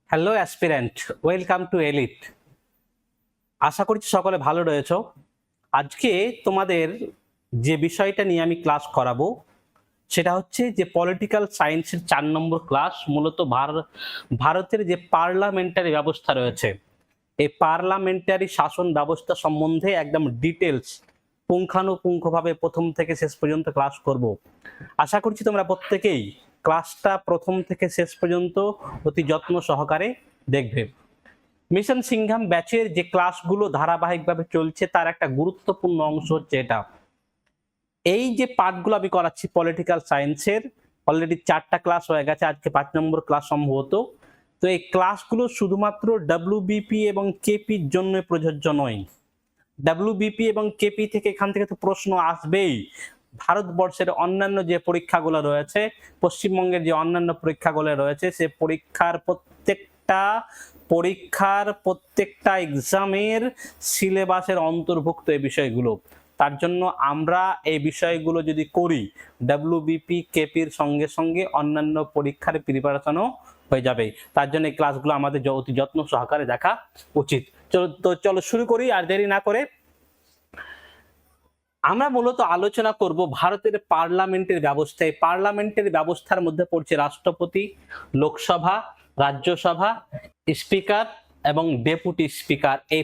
Hello aspirant, welcome to elite. আশা করছি সকলে ভালো রয়েছো। আজকে তোমাদের যে বিষয়টা নিয়ে আমি ক্লাস করাবো সেটা হচ্ছে যে পলিটিক্যাল সায়েন্সের 4 নম্বর ক্লাস। মূলত ভারতের যে পার্লামেন্টারি ব্যবস্থা রয়েছে, এই পার্লামেন্টারি শাসন ব্যবস্থা সম্বন্ধে একদম ডিটেলস পুঙ্খানুপুঙ্খভাবে প্রথম থেকে শেষ পর্যন্ত ক্লাস করব। আশা করছি তোমরা প্রত্যেকেই ক্লাসটা প্রথম থেকে শেষ পর্যন্ত অতি যত্ন সহকারে দেখবে। মিশন সিংঘাম ব্যাচের যে ক্লাসগুলো ধারাবাহিকভাবে চলছে তার একটা গুরুত্বপূর্ণ অংশ হচ্ছে এটা। এই যে পাঠগুলো আমি করাচ্ছি পলিটিক্যাল সায়েন্সের, অলরেডি 4টা ক্লাস হয়ে গেছে, আজকে 5 নম্বর ক্লাস সম্ভবত। তো এই ক্লাসগুলো শুধুমাত্র ডাব্লিউবিপি এবং কেপির জন্য প্রযোজ্য নয়। ডাব্লিউবিপি এবং কেপি থেকে এখান থেকে তো প্রশ্ন আসবেই। ভারতবর্ষের অন্যান্য যে পরীক্ষাগুলো রয়েছে, পশ্চিমবঙ্গের যে অন্যান্য পরীক্ষাগুলো রয়েছে, সে প্রত্যেকটা এক্সামের সিলেবাসের অন্তর্ভুক্ত এই বিষয়গুলো। তার জন্য আমরা এই বিষয়গুলো যদি করি, ডাব্লিউবিপি কেপির সঙ্গে সঙ্গে অন্যান্য পরীক্ষার প্রিপারেশনও হয়ে যাবে। তার জন্য এই ক্লাসগুলো আমাদের অতি যত্ন সহকারে দেখা উচিত। চলো শুরু করি আর দেরি না করে। আমরা মূলত আলোচনা করব ভারতের পার্লামেন্টের ব্যবস্থা। এই পার্লামেন্টের ব্যবস্থার মধ্যে পড়ছে রাষ্ট্রপতি, লোকসভা, রাজ্যসভা, স্পিকার এবং ডেপুটি স্পিকার। এই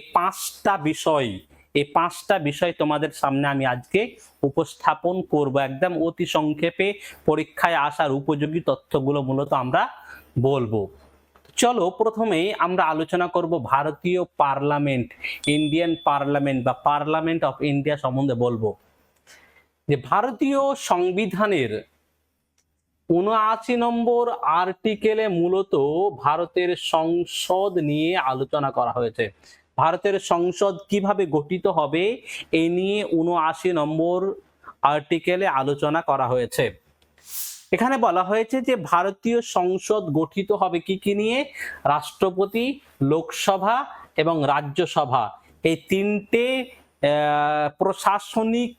পাঁচটা বিষয় তোমাদের সামনে আমি আজকে উপস্থাপন করব। একদম অতি সংক্ষেপে পরীক্ষায় আসার উপযোগী তথ্যগুলো মূলত আমরা বলবো। চলো প্রথমেই আমরা আলোচনা করব ভারতীয় পার্লামেন্ট, ইন্ডিয়ান পার্লামেন্ট বা পার্লামেন্ট অফ ইন্ডিয়া সম্বন্ধে বলবো। যে ভারতীয় সংবিধানের 79 নম্বর আর্টিকেলে মূলত ভারতের সংসদ নিয়ে আলোচনা করা হয়েছে। ভারতের সংসদ কিভাবে গঠিত হবে এই নিয়ে 79 নম্বর আর্টিকেলে আলোচনা করা হয়েছে। এখানে বলা হয়েছে যে ভারতীয় সংসদ গঠিত হবে কি কি নিয়ে? রাষ্ট্রপতি, লোকসভা এবং রাজ্যসভা, এই তিনটে প্রশাসনিক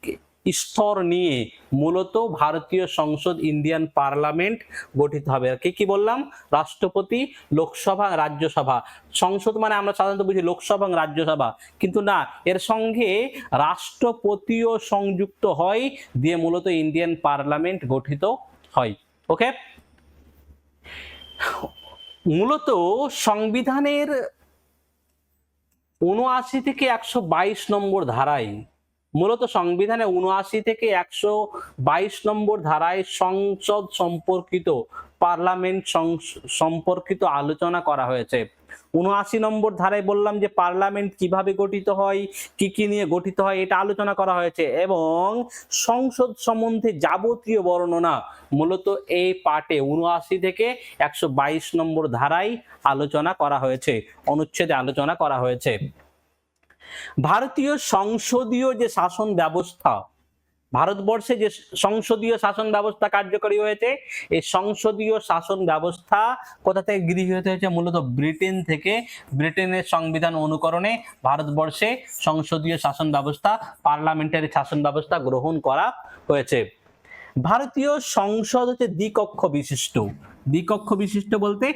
স্তর নিয়ে মূলত ভারতীয় সংসদ, ইন্ডিয়ান পার্লামেন্ট গঠিত হবে। কি কি বললাম? রাষ্ট্রপতি, লোকসভা, রাজ্যসভা। সংসদ মানে আমরা সাধারণত বুঝি লোকসভা এবং রাজ্যসভা, কিন্তু না, এর সঙ্গে রাষ্ট্রপতিও সংযুক্ত হয়, দিয়ে মূলত ইন্ডিয়ান পার্লামেন্ট গঠিত হয়। ওকে, মূলত সংবিধানের 79 থেকে 122 নম্বর ধারায়, মূলত সংবিধানে 79 থেকে 122 নম্বর ধারায় সংসদ সম্পর্কিত, পার্লামেন্ট সম্পর্কিত আলোচনা করা হয়েছে। 79 নম্বর ধারায় বললাম যে পার্লামেন্ট কিভাবে গঠিত হয়, কি কি নিয়ে গঠিত হয়, এটা আলোচনা করা হয়েছে এবং সংসদ সম্বন্ধে যাবতীয় বর্ণনা মূলত এই পার্টে 79 থেকে 122 নম্বর ধারায় আলোচনা করা হয়েছে, অনুচ্ছেদে আলোচনা করা হয়েছে। ভারতীয় সংসদীয় যে শাসন ব্যবস্থা, ভারতবর্ষে যে সংসদীয় শাসন ব্যবস্থা কার্যকরী হয়েছে, এই সংসদীয় শাসন ব্যবস্থা কোথা থেকে গৃহীত হয়েছে? মূলত ব্রিটেন থেকে। ব্রিটেনের সংবিধান অনুকরণে ভারতবর্ষে সংসদীয় শাসন ব্যবস্থা, পার্লামেন্টারি শাসন ব্যবস্থা গ্রহণ করা হয়েছে। ভারতীয় সংসদ হচ্ছে দ্বিকক্ষ বিশিষ্ট। দ্বিকক্ষ বিশিষ্ট বলতে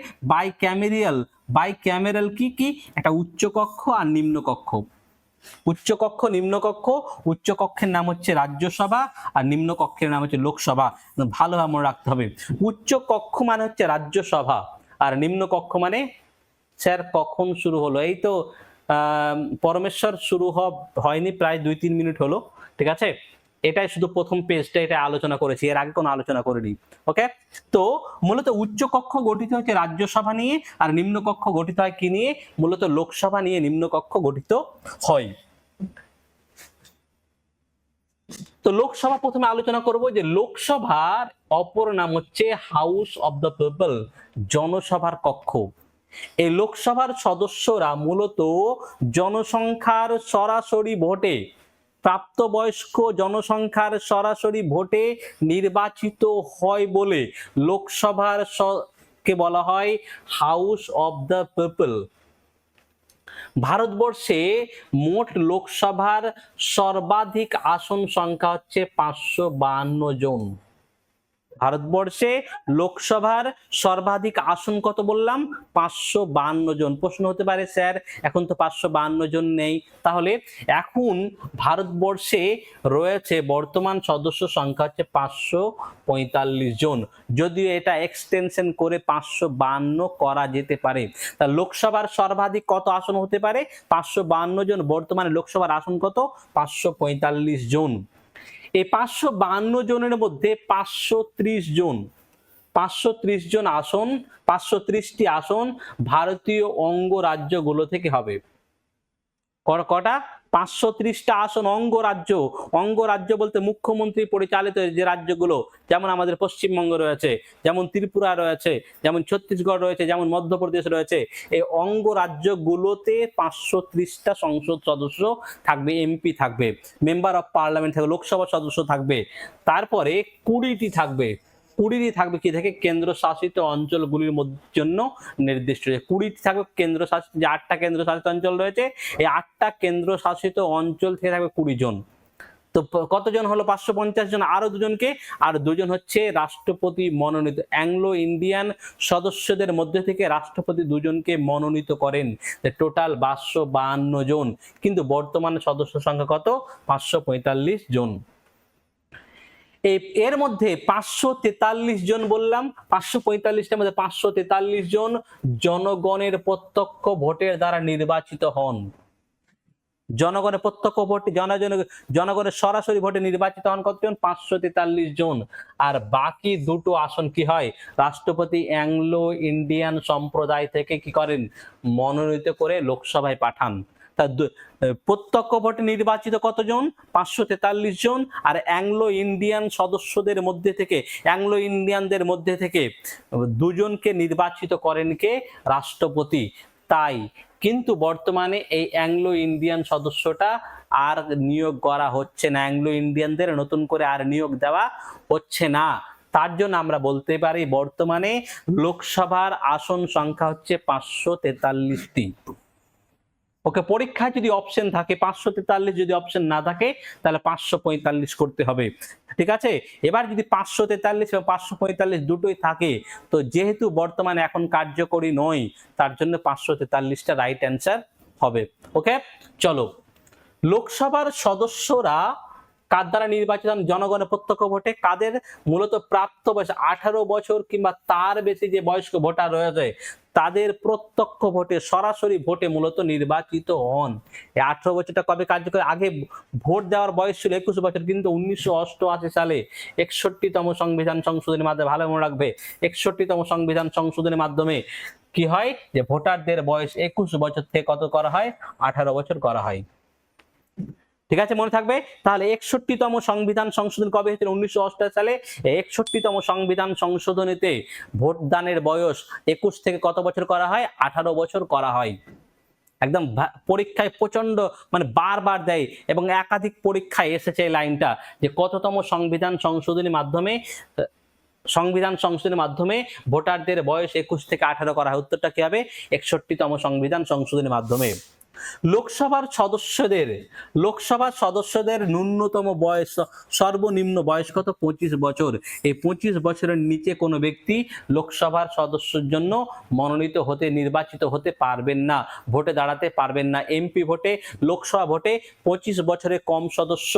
বাইক্যামেরাল কি কি? একটা উচ্চকক্ষ আর নিম্নকক্ষ। উচ্চকক্ষ, নিম্নকক্ষ। উচ্চকক্ষের নাম হচ্ছে রাজ্যসভা আর নিম্নকক্ষের নাম হচ্ছে লোকসভা। ভালোভাবে মনে রাখতে হবে। উচ্চকক্ষ মানে হচ্ছে রাজ্যসভা আর নিম্নকক্ষ মানে, স্যার কখন শুরু হলো? এই তো পরমেশ্বর শুরু হয়নি, প্রায় 2-3 মিনিট হলো। ঠিক আছে, এটাই শুধু প্রথম পেজটা, এটা আলোচনা করেছি, এর আগে কোনো আলোচনা করিনি। ওকে, তো মূলত উচ্চকক্ষ গঠিত হচ্ছে রাজ্যসভা নিয়ে আর নিম্নকক্ষ গঠিত হয় কি নিয়ে? মূলত লোকসভা নিয়ে নিম্নকক্ষ গঠিত হয়। তো লোকসভা প্রথমে আলোচনা করব যে লোকসভার অপর নাম হচ্ছে হাউস অব দ্য পিপল, জনসভার কক্ষ। এই লোকসভার সদস্যরা মূলত জনসংখ্যার সরাসরি ভোটে, প্রাপ্তবয়স্ক জনসংখ্যার সরাসরি ভোটে নির্বাচিত হয় বলে লোকসভার কে বলা হয় হাউস অব দ্য পিপল। ভারতবর্ষে মোট লোকসভার সর্বাধিক আসন সংখ্যা হচ্ছে 552 জন। ভারতবর্ষে লোকসভার সর্বাধিক আসন কত বললাম? 552 জন। প্রশ্ন হতে পারে স্যার এখন তো 552 জন নেই, তাহলে এখন ভারতবর্ষে রয়েছে বর্তমান সদস্য সংখ্যা হচ্ছে 545 জন, যদিও এটা এক্সটেনশন করে 552 করা যেতে পারে। তা লোকসভার সর্বাধিক কত আসন হতে পারে? 552 জন। বর্তমানে লোকসভার আসন কত? 545 জন। এই 552 জনের মধ্যে 530 জন আসন, 530টি আসন ভারতীয় অঙ্গরাজ্যগুলো থেকে হবে। কটা? 530টা আসন অঙ্গরাজ্য বলতে মুখ্যমন্ত্রী পরিচালিত যে রাজ্যগুলো, যেমন আমাদের পশ্চিমবঙ্গ রয়েছে, যেমন ত্রিপুরা রয়েছে, যেমন ছত্তিশগড় রয়েছে, যেমন মধ্যপ্রদেশ রয়েছে, এই অঙ্গরাজ্যগুলোতে 530টা সংসদ সদস্য থাকবে, এমপি থাকবে, মেম্বার অফ পার্লামেন্ট থাকবে, লোকসভা সদস্য থাকবে। তারপরে 20টি থাকবে কি থেকে? কেন্দ্রশাসিত অঞ্চলগুলির জন্য নির্দিষ্ট 20টি থাকবে কেন্দ্রশাসিত, যে 8টা কেন্দ্রশাসিত অঞ্চল রয়েছে, এই 8টা কেন্দ্রশাসিত অঞ্চল থেকে থাকবে 20 জন। তো কতজন হলো? 550 জন। আরো দুজন হচ্ছে রাষ্ট্রপতি মনোনীত অ্যাংলো ইন্ডিয়ান সদস্যদের মধ্যে থেকে রাষ্ট্রপতি দুজনকে মনোনীত করেন। টোটাল 552 জন, কিন্তু বর্তমানে সদস্য সংখ্যা কত? 545 জন। এর মধ্যে 543 জন বললাম, 545টার মধ্যে 543 জন জনগণের প্রত্যক্ষ ভোটের দ্বারা নির্বাচিত হন। জনগণের প্রত্যক্ষ ভোটে, জনগণের সরাসরি ভোটে নির্বাচিত হন কতজন? 543 জন। আর বাকি দুটো আসন কি হয়? রাষ্ট্রপতি অ্যাংলো ইন্ডিয়ান সম্প্রদায় থেকে কি করেন? মনোনীত করে লোকসভায় পাঠান। প্রত্যক্ষ ভোটে নির্বাচিত কতজন? 543 জন। আর অ্যাংলো ইন্ডিয়ানদের মধ্যে থেকে দুজনকে নির্বাচিত করেন কে? রাষ্ট্রপতি। তাই কিন্তু বর্তমানে এই অ্যাংলো ইন্ডিয়ান সদস্যটা আর নিয়োগ করা হচ্ছে না, অ্যাংলো ইন্ডিয়ানদের নতুন করে আর নিয়োগ দেওয়া হচ্ছে না। তার জন্য আমরা বলতে পারি বর্তমানে লোকসভার আসন সংখ্যা হচ্ছে 543টি। ওকে, পরীক্ষায় যদি অপশন থাকে 543, যদি অপশন না থাকে তাহলে 545 করতে হবে। ঠিক আছে, এবার যদি 543 এবং 545 দুটোই থাকে, তো যেহেতু বর্তমানে এখন কার্যকরী নয়, তার জন্য 543টা রাইট অ্যান্সার হবে। ওকে, চলো, লোকসভার সদস্যরা কার দ্বারা নির্বাচিত হন? জনগণের প্রত্যক্ষ ভোটে। কাদের? মূলত প্রাপ্ত বয়স 18 বছর কিংবা তার বেশি যে বয়স্ক ভোটার রয়েছে, তাদের প্রত্যক্ষ ভোটে, সরাসরি ভোটে মূলত নির্বাচিত হন। এই 18 বছরটা কবে কার্যকর? আগে ভোট দেওয়ার বয়স ছিল 21 বছর, কিন্তু 1988 সালে 61তম সংবিধান সংশোধনের মাধ্যমে, ভালো মনে রাখবে, 61তম সংবিধান সংশোধনের মাধ্যমে কি হয়? যে ভোটারদের বয়স 21 বছর থেকে কত করা হয়? 18 বছর করা হয়। ঠিক আছে, মনে থাকবে। তাহলে 61তম সংবিধান সংশোধন কবে হয়েছিল? 1988 সালে। 61তম সংবিধান সংশোধনীতে ভোটদানের বয়স 21 থেকে কত বছর করা হয়? 18 বছর করা হয়। একদম পরীক্ষায় প্রচন্ড মানে বারবার দেয় এবং একাধিক পরীক্ষায় এসেছে এই লাইনটা, যে কততম সংবিধান সংশোধনীর মাধ্যমে ভোটারদের বয়স 21 থেকে 18 করা হয়। উত্তরটা কি হবে? 61তম সংবিধান সংশোধনীর মাধ্যমে। লোকসভার সদস্যদের ন্যূনতম বয়স, সর্বনিম্ন বয়স কত? 25 বছর। এই 25 বছরের নিচে কোনো ব্যক্তি লোকসভার সদস্যের জন্য মনোনীত হতে, নির্বাচিত হতে পারবেন না, ভোটে দাঁড়াতে পারবেন না। এমপি ভোটে, লোকসভা ভোটে 25 বছরের কম সদস্য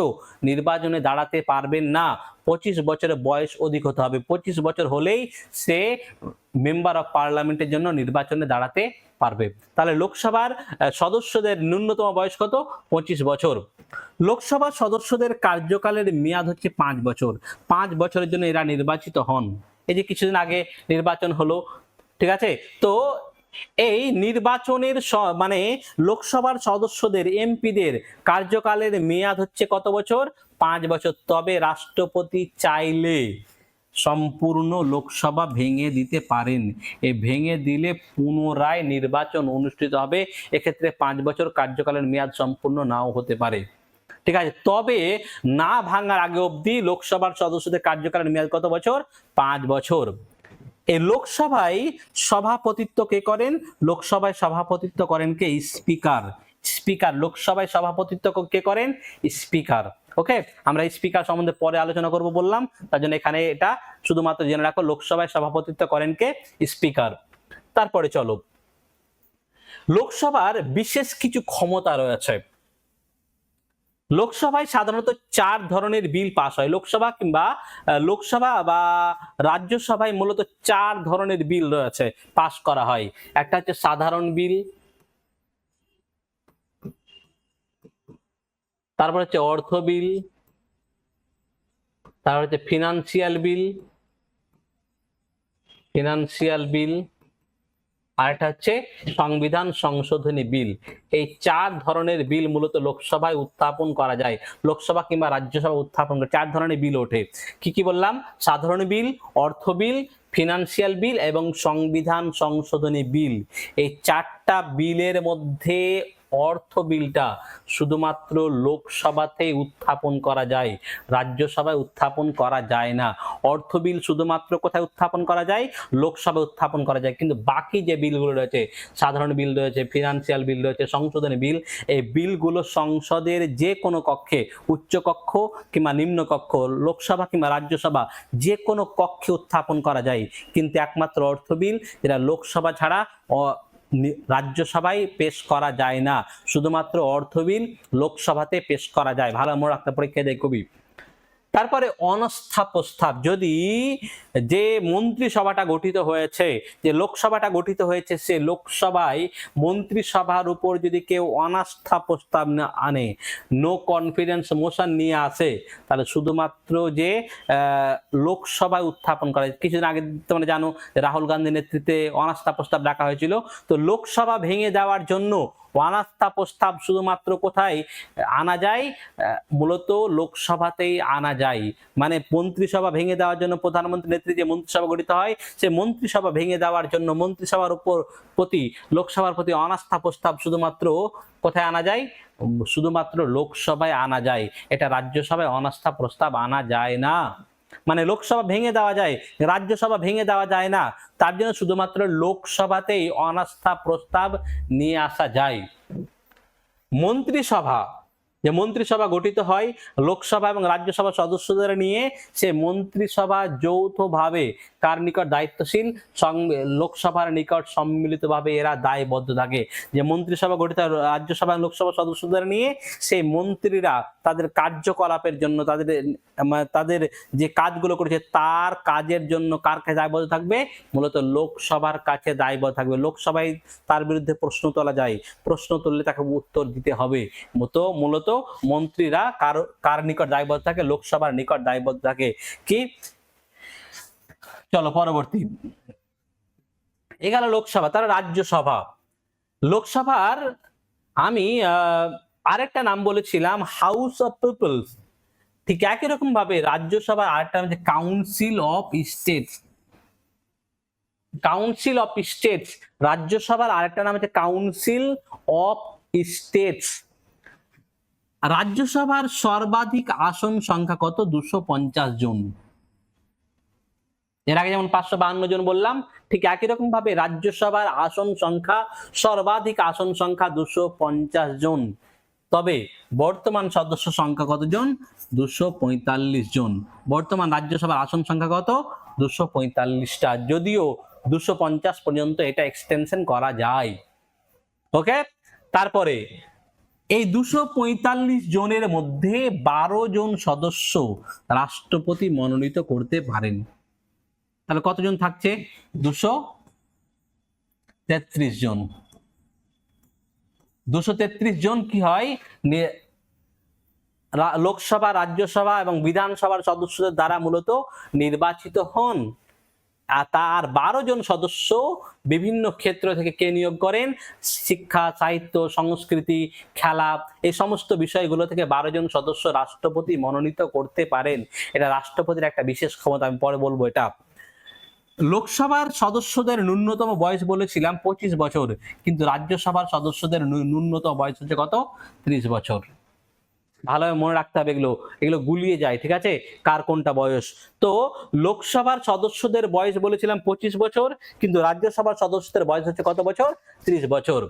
নির্বাচনে দাঁড়াতে পারবেন না। 25 বছরের বয়স অধিক হতে হবে। 25 বছর হলেই সে মেম্বার অফ পার্লামেন্টের জন্য নির্বাচনে দাঁড়াতে পারবে। তাহলে লোকসভার সদস্যদের ন্যূনতম বয়স কত? 25 বছর। লোকসভা সদস্যদের কার্যকালের মেয়াদ হচ্ছে 5 বছর। 5 বছরের জন্য এরা নির্বাচিত হন। এই যে কিছুদিন আগে নির্বাচন হলো, ঠিক আছে, তো এই নির্বাচনের মানে লোকসভার সদস্যদের, এমপিদের কার্যকালের মেয়াদ হচ্ছে কত বছর? 5 বছর। তবে রাষ্ট্রপতি চাইলে সম্পূর্ণ লোকসভা ভেঙে দিতে পারেন। এই ভেঙে দিলে পুনরায় নির্বাচন অনুষ্ঠিত হবে। এক্ষেত্রে 5 বছর কার্যকালের মেয়াদ সম্পূর্ণ নাও হতে পারে। ঠিক আছে, তবে না ভাঙার আগে অবধি লোকসভার সদস্যদের কার্যকালের মেয়াদ কত বছর? 5 বছর। এই লোকসভায় সভাপতিত্ব কে করেন? লোকসভায় সভাপতিত্ব করেন কে? স্পিকার। লোকসভায় সভাপতিত্ব কে করেন? স্পিকার। ওকে, আমরা স্পিকার সম্বন্ধে পরে আলোচনা করব বললাম, তার জন্য এখানে এটা শুধুমাত্র জেনে রাখো লোকসভায় সভাপতিত্ব করেন কে? স্পিকার। তারপরে চলো, লোকসভার বিশেষ কিছু ক্ষমতা রয়েছে। লোকসভায় সাধারণত 4 ধরনের বিল পাস হয়। লোকসভা বা রাজ্যসভায় মূলত 4 ধরনের বিল রয়েছে, পাস করা হয়। একটা হচ্ছে সাধারণ বিল, তারপর হচ্ছে অর্থ বিল, তারপর হচ্ছে ফিনান্সিয়াল বিল, আর একটা হচ্ছে সংবিধান সংশোধনী বিল। এই 4 ধরনের বিল মূলত লোকসভায় উত্থাপন করা যায়, লোকসভা কিংবা রাজ্যসভা উত্থাপন করে 4 ধরনের বিল ওঠে। কি কি বললাম? সাধারণ বিল, অর্থ বিল, ফিনান্সিয়াল বিল এবং সংবিধান সংশোধনী বিল। এই 4টা বিলের মধ্যে অর্থ বিলটা শুধুমাত্র লোকসভাতেই উত্থাপন করা যায়, রাজ্যসভায় উত্থাপন করা যায় না। অর্থ বিল শুধুমাত্র কোথায় উত্থাপন করা যায়? লোকসভায় উত্থাপন করা যায়। কিন্তু বাকি যে বিলগুলো রয়েছে, সাধারণ বিল রয়েছে, ফিনান্সিয়াল বিল রয়েছে, সংশোধনী বিল, এই বিলগুলো সংসদের যে কোনো কক্ষে, উচ্চ কক্ষ কিংবা নিম্ন কক্ষ, লোকসভা কিংবা রাজ্যসভা যে কোনো কক্ষে উত্থাপন করা যায়। কিন্তু একমাত্র অর্থ বিল, যেটা লোকসভা ছাড়া রাজ্যসভায় পেশ করা যায় না, শুধুমাত্র অর্থ বিল লোকসভাতে পেশ করা যায়। ভালো মনে রাখতে, পরীক্ষায় দেখবি। তারপরে অনাস্থা প্রস্তাব, যদি যে মন্ত্রিসভাটা গঠিত হয়েছে, যে লোকসভাটা গঠিত হয়েছে, সে লোকসভায় মন্ত্রিসভার উপর যদি কেউ অনাস্থা প্রস্তাব না আনে, নো কনফিডেন্স মোশন নিয়ে আসে, তাহলে শুধুমাত্র যে লোকসভায় উত্থাপন করা। কিছুদিন আগে তোমরা জানো রাহুল গান্ধীর নেতৃত্বে অনাস্থা প্রস্তাব রাখা হয়েছিল। তো লোকসভা ভেঙে দেওয়ার জন্য অনাস্থা প্রস্তাব শুধুমাত্র কোথায় আনা যায়? মূলত লোকসভাতেই আনা যায়। মানে মন্ত্রিসভা ভেঙে দেওয়ার জন্য প্রধানমন্ত্রী নেতৃত্বে যে মন্ত্রিসভা গঠিত হয়, সে মন্ত্রিসভা ভেঙে দেওয়ার জন্য মন্ত্রিসভার লোকসভার প্রতি অনাস্থা প্রস্তাব শুধুমাত্র কোথায় আনা যায়? শুধুমাত্র লোকসভায় আনা যায়। এটা রাজ্যসভায় অনাস্থা প্রস্তাব আনা যায় না। মানে লোকসভা ভেঙে দেওয়া যায়, রাজ্যসভা ভেঙে দেওয়া যায় না, তার জন্য শুধুমাত্র লোকসভাতেই অনাস্থা প্রস্তাব নিয়ে আসা যায়। মন্ত্রিসভা গঠিত হয় লোকসভা এবং রাজ্যসভা সদস্যদের নিয়ে, সে মন্ত্রিসভা যৌথভাবে কার নিকট দায়িত্বশীল? লোকসভার নিকট সম্মিলিতভাবে এরা দায়বদ্ধ থাকে। যে মন্ত্রিসভা গঠিত হয় রাজ্যসভা এবং লোকসভা সদস্যদের নিয়ে, সেই মন্ত্রীরা তাদের কার্যকলাপের জন্য, তাদের যে কাজগুলো করেছে তার কাজের জন্য কার কাছে দায়বদ্ধ থাকবে? মূলত লোকসভার কাছে দায়বদ্ধ থাকবে। লোকসভায় তার বিরুদ্ধে প্রশ্ন তোলা যায়, প্রশ্ন তুললে তাকে উত্তর দিতে হবে। মূলত মন্ত্রীরা কার নিকট দায়বদ্ধ থাকে? লোকসভার নিকট দায়বদ্ধ থাকে। কি? চলো পরবর্তী। এগেল লোকসভা। তার লোকসভার আমি আরেকটা নাম বলেছিলাম হাউস অফ পিপলস। ঠিক একই রকম ভাবে রাজ্যসভার আরেকটা নাম হচ্ছে কাউন্সিল অফ স্টেটস। রাজ্যসভার আরেকটা নাম হচ্ছে কাউন্সিল অফ স্টেটস। রাজ্যসভার সর্বাধিক আসন সংখ্যা কত? 250 জন। এর আগে যেমন 552 জন বললাম, ঠিক একই রকম ভাবে রাজ্যসভার সর্বাধিক আসন সংখ্যা 250 জন। তবে বর্তমান সদস্য সংখ্যা কতজন? 245 জন। বর্তমান রাজ্যসভার আসন সংখ্যা কত? 245টা। যদিও 250 পর্যন্ত এটা এক্সটেনশন করা যায়। ওকে, তারপরে এই 245 জনের মধ্যে 12 জন সদস্য রাষ্ট্রপতি মনোনীত করতে পারেন। তাহলে কতজন থাকছে? 233 জন। 233 জন কি হয়? লোকসভা, রাজ্যসভা এবং বিধানসভার সদস্যদের দ্বারা মূলত নির্বাচিত হন। তার 12 জন সদস্য বিভিন্ন ক্ষেত্র থেকে কে নিয়োগ করেন? শিক্ষা, সাহিত্য, সংস্কৃতি, খেলা, এই সমস্ত বিষয়গুলো থেকে 12 জন সদস্য রাষ্ট্রপতি মনোনীত করতে পারেন। এটা রাষ্ট্রপতির একটা বিশেষ ক্ষমতা, আমি পরে বলবো এটা। লোকসভার সদস্যদের ন্যূনতম বয়স বলেছিলাম 25 বছর, কিন্তু রাজ্যসভার সদস্যদের ন্যূনতম বয়স হচ্ছে কত? 30 বছর। ভালোভাবে মনে রাখতে হবে, এগুলো গুলিয়ে যায়, ঠিক আছে, কার কোনটা বয়স। তো লোকসভার সদস্যদের বয়স বলেছিলাম 25 বছর, কিন্তু রাজ্যসভার সদস্যদের বয়স হচ্ছে কত বছর? 30 বছর।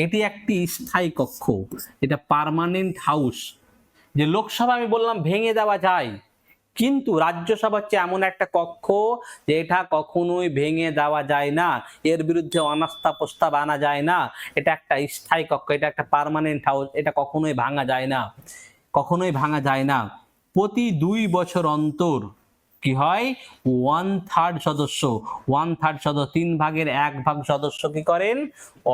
এটি একটি স্থায়ী কক্ষ, এটা পার্মানেন্ট হাউস। যে লোকসভা আমি বললাম ভেঙে দেওয়া যায়, কিন্তু রাজ্যসভা হচ্ছে এমন একটা কক্ষ যে এটা কখনোই ভেঙে দেওয়া যায় না, এর বিরুদ্ধে অনাস্থা প্রস্তাব আনা যায় না, এটা একটা স্থায়ী কক্ষ, এটা একটা পার্মানেন্ট হাউস, এটা কখনোই ভাঙা যায় না, কখনোই ভাঙা যায় না। প্রতি 2 বছর অন্তর কি হয়, 1/3 সদস্য, 1/3 সদস্য, 3/1 সদস্য কি করেন,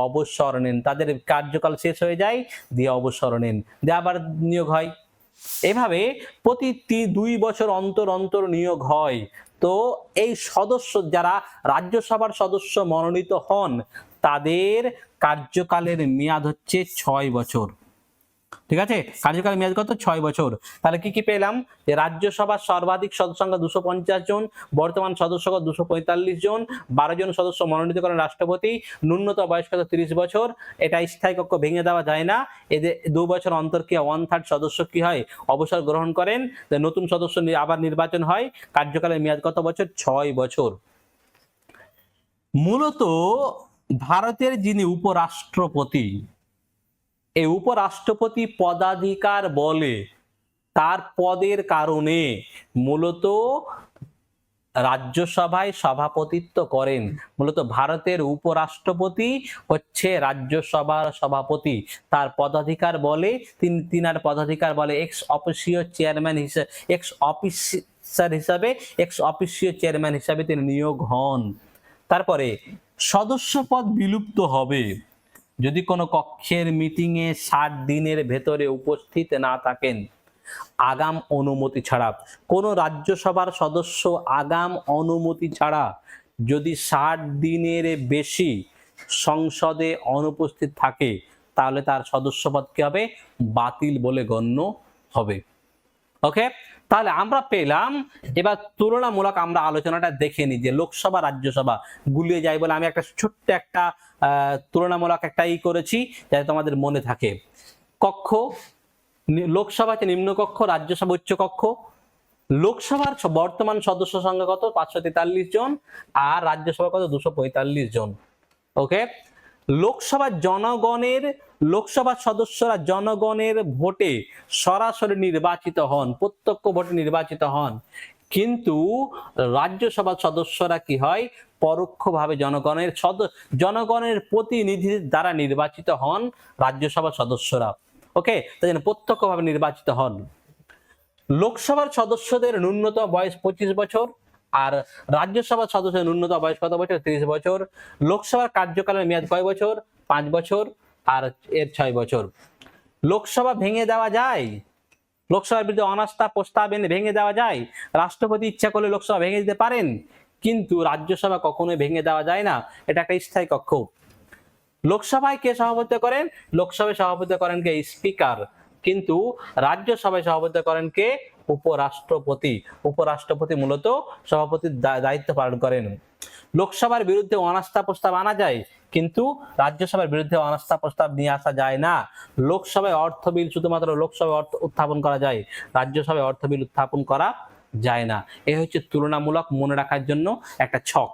অবসর নেন, তাদের কার্যকাল শেষ হয়ে যায়, দিয়ে অবসর নেন, দিয়ে আবার নিয়োগ হয়। এভাবে প্রতি 2 বছর অন্তর অন্তর নিয়োগ হয়। তো এই সদস্য যারা রাজ্যসভার সদস্য মনোনীত হন তাদের কার্যকালের মেয়াদ হচ্ছে 6 বছর। ঠিক আছে, কার্যকাল মেয়াদ কত, 6 বছর। তাহলে কি কি পেলাম, যে রাজ্যসভার সর্বাধিক সদস্য সংখ্যা 250 জন, বর্তমান সদস্য 245 জন, 12 জন সদস্য মনোনীত করেন রাষ্ট্রপতি, ন্যূনতম বয়স কত, 30 বছর, এটা স্থায়ী কক্ষ, ভেঙে দেওয়া যায় না, এদের 2 বছর অন্তর কি 1/3 সদস্য কি হয়, অবসর গ্রহণ করেন, নতুন সদস্য আবার নির্বাচন হয়, কার্যকালের মেয়াদ কত বছর, 6 বছর। মূলত ভারতের যিনি উপরাষ্ট্রপতি, এই উপরাষ্ট্রপতি পদাধিকার বলে তার পদের কারণে মূলত রাজ্যসভায় সভাপতিত্ব করেন। মূলত ভারতের উপরাষ্ট্রপতি হচ্ছে রাজ্যসভার সভাপতি, তার পদাধিকার বলে তিনার পদাধিকার বলে এক্স অফিসিও চেয়ারম্যান হিসেবে, এক্স অফিসার হিসাবে, এক্স অফিসিও চেয়ারম্যান হিসাবে তিনি নিয়োগ হন। তারপরে সদস্য পদ বিলুপ্ত হবে যদি কোনো কক্ষের মিটিংয়ে 60 দিনের ভেতরে উপস্থিত না থাকেন, আগাম অনুমতি ছাড়া। কোন রাজ্যসভার সদস্য আগাম অনুমতি ছাড়া যদি 60 দিনের বেশি সংসদে অনুপস্থিত থাকে তাহলে তার সদস্যপদ কি হবে, বাতিল বলে গণ্য হবে। ওকে, তাহলে আমরা পেলাম। এবার তুলনামূলক আমরা আলোচনাটা দেখে নিই যে লোকসভা রাজ্যসভা গুলিয়ে যায় বলে আমি একটা ছোট্ট একটা তুলনামূলক একটা করেছি যাতে তোমাদের মনে থাকে। কক্ষ, লোকসভাতে নিম্নকক্ষ, রাজ্যসভা উচ্চকক্ষ। লোকসভার বর্তমান সদস্য সংখ্যা কত, 543 জন, আর রাজ্যসভা কত, 245 জন। ওকে, লোকসভার সদস্যরা জনগণের ভোটে সরাসরি নির্বাচিত হন, প্রত্যক্ষ ভোটে নির্বাচিত হন, কিন্তু রাজ্যসভার সদস্যরা কি হয়, পরোক্ষভাবে জনগণের প্রতিনিধির দ্বারা নির্বাচিত হন রাজ্যসভার সদস্যরা। ওকে, তাই জন্য প্রত্যক্ষভাবে নির্বাচিত হন। লোকসভার সদস্যদের ন্যূনতম বয়স 25 বছর, আর রাজ্যসভার সদস্যদের ন্যূনতম বয়স কত বছর, 30 বছর। লোকসভার কার্যকালের মেয়াদ কয় বছর, 5 বছর, আর এর 6 বছর। লোকসভা ভেঙে দেওয়া যায়, লোকসভার বিরুদ্ধে অনাস্থা প্রস্তাব এনে ভেঙে দেওয়া যায়, রাষ্ট্রপতি ইচ্ছা করলে লোকসভা ভেঙে দিতে পারেন, কিন্তু রাজ্যসভা কখনোই ভেঙে দেওয়া যায় না, এটা একটা স্থায়ী কক্ষ। লোকসভায় কে সভাপতিত্ব করেন, লোকসভায় সভাপতিত্ব করেন কে, স্পিকার, কিন্তু রাজ্যসভায় সভাপতিত্ব করেন কে, উপরাষ্ট্রপতি। উপরাষ্ট্রপতি মূলত সভাপতির দায়িত্ব পালন করেন। লোকসভার বিরুদ্ধে অনাস্থা প্রস্তাব আনা যায়, কিন্তু রাজ্যসভার বিরুদ্ধে অনাস্থা প্রস্তাব নিয়ে আসা যায় না। লোকসভায় অর্থ বিল শুধুমাত্র লোকসভায় উত্থাপন করা যায়, রাজ্যসভায় অর্থ বিল উত্থাপন করা যায় না। এই হচ্ছে তুলনামূলক মনে রাখার জন্য একটা ছক।